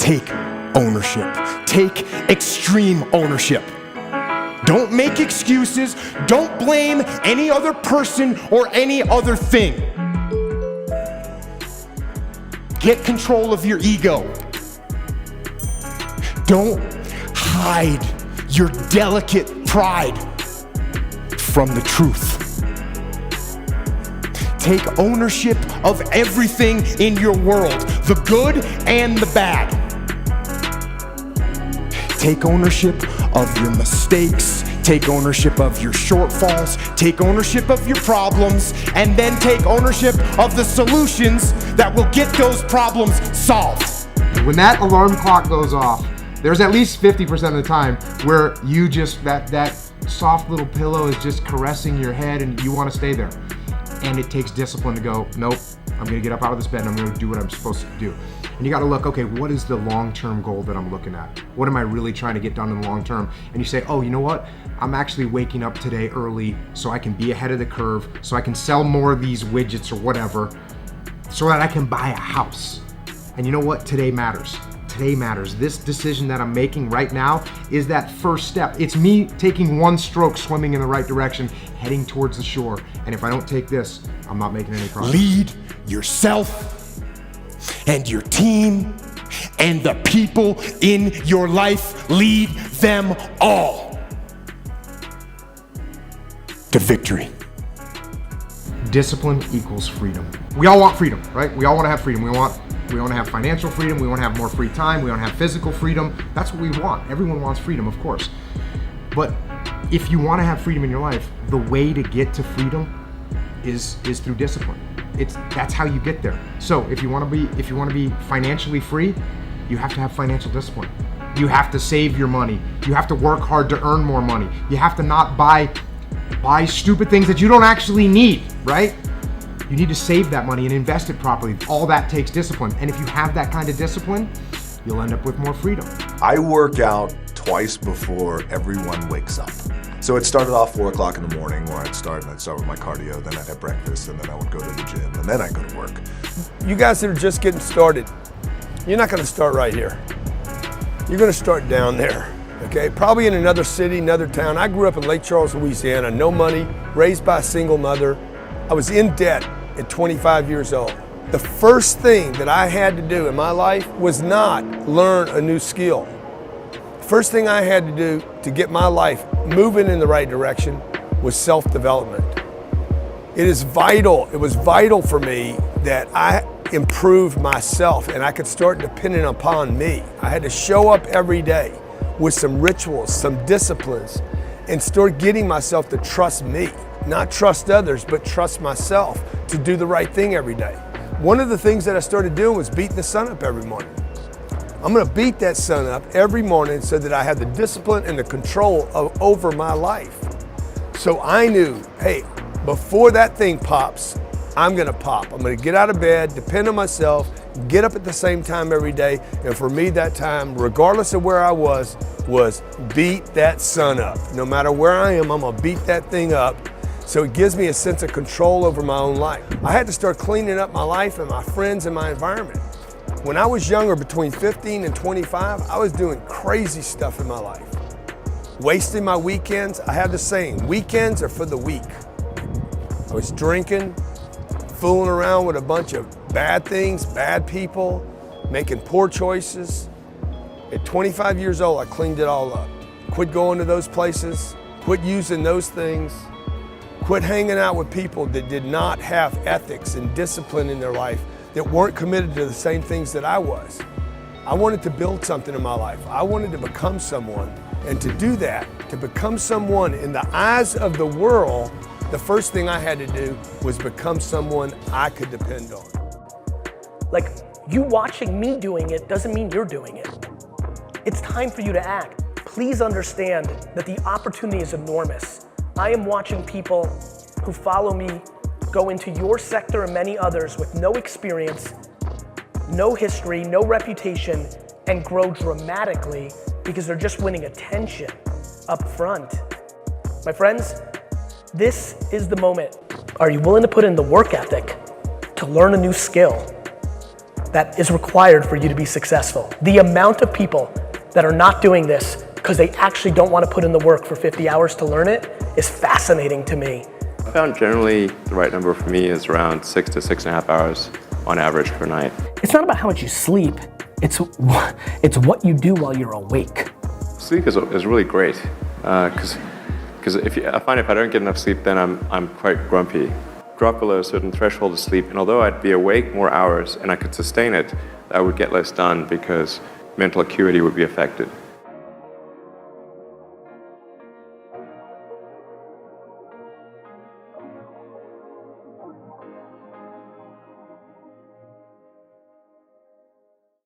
take ownership. Take extreme ownership. Don't make excuses. Don't blame any other person or any other thing. Get control of your ego. Don't hide your delicate pride from the truth. Take ownership of everything in your world, the good and the bad. Take ownership of your mistakes, take ownership of your shortfalls, take ownership of your problems, and then take ownership of the solutions that will get those problems solved. When that alarm clock goes off, there's at least 50% of the time where you just, that soft little pillow is just caressing your head and you want to stay there. And it takes discipline to go, nope, I'm gonna get up out of this bed and I'm gonna do what I'm supposed to do. And you gotta look, okay, what is the long-term goal that I'm looking at? What am I really trying to get done in the long term? And you say, oh, you know what? I'm actually waking up today early so I can be ahead of the curve, so I can sell more of these widgets or whatever, so that I can buy a house. And you know what? Today matters. Today matters. This decision that I'm making right now is that first step. It's me taking one stroke, swimming in the right direction, heading towards the shore. And if I don't take this, I'm not making any progress. Lead yourself and your team and the people in your life. Lead them all to victory. Discipline equals freedom. We all want freedom, right? We all want to have freedom. We want to have financial freedom. We want to have more free time. We want to have physical freedom. That's what we want. Everyone wants freedom, of course. But if you want to have freedom in your life, the way to get to freedom is through discipline. That's how you get there. So if you want to be financially free, you have to have financial discipline. You have to save your money. You have to work hard to earn more money. You have to not buy stupid things that you don't actually need, right? You need to save that money and invest it properly. All that takes discipline. And if you have that kind of discipline, you'll end up with more freedom. I work out twice before everyone wakes up. So it started off 4 o'clock in the morning where I'd start with my cardio, then I'd have breakfast, and then I would go to the gym, and then I'd go to work. You guys that are just getting started, you're not gonna start right here. You're gonna start down there, okay? Probably in another city, another town. I grew up in Lake Charles, Louisiana, no money, raised by a single mother. I was in debt at 25 years old. The first thing that I had to do in my life was not learn a new skill. First thing I had to do to get my life moving in the right direction was self-development. It was vital for me that I improved myself and I could start depending upon me. I had to show up every day with some rituals, some disciplines, and start getting myself to trust me. Not trust others, but trust myself to do the right thing every day. One of the things that I started doing was beating the sun up every morning. I'm gonna beat that sun up every morning so that I have the discipline and the control over my life. So I knew, hey, before that thing pops, I'm gonna pop. I'm gonna get out of bed, depend on myself, get up at the same time every day. And for me that time, regardless of where I was beat that sun up. No matter where I am, I'm gonna beat that thing up. So it gives me a sense of control over my own life. I had to start cleaning up my life and my friends and my environment. When I was younger, between 15 and 25, I was doing crazy stuff in my life. Wasting my weekends. I have the saying, weekends are for the weak. I was drinking, fooling around with a bunch of bad things, bad people, making poor choices. At 25 years old, I cleaned it all up. Quit going to those places, quit using those things, quit hanging out with people that did not have ethics and discipline in their life, that weren't committed to the same things that I was. I wanted to build something in my life. I wanted to become someone. And to do that, to become someone in the eyes of the world, the first thing I had to do was become someone I could depend on. Like, you watching me doing it doesn't mean you're doing it. It's time for you to act. Please understand that the opportunity is enormous. I am watching people who follow me go into your sector and many others with no experience, no history, no reputation, and grow dramatically because they're just winning attention up front. My friends, this is the moment. Are you willing to put in the work ethic to learn a new skill? that is required for you to be successful. The amount of people that are not doing this because they actually don't want to put in the work for 50 hours to learn it is fascinating to me. I found generally the right number for me is around 6 to 6.5 hours on average per night. It's not about how much you sleep, it's what you do while you're awake. Sleep is really great because I find if I don't get enough sleep, then I'm quite grumpy. Drop below a certain threshold of sleep, and although I'd be awake more hours and I could sustain it, I would get less done because mental acuity would be affected.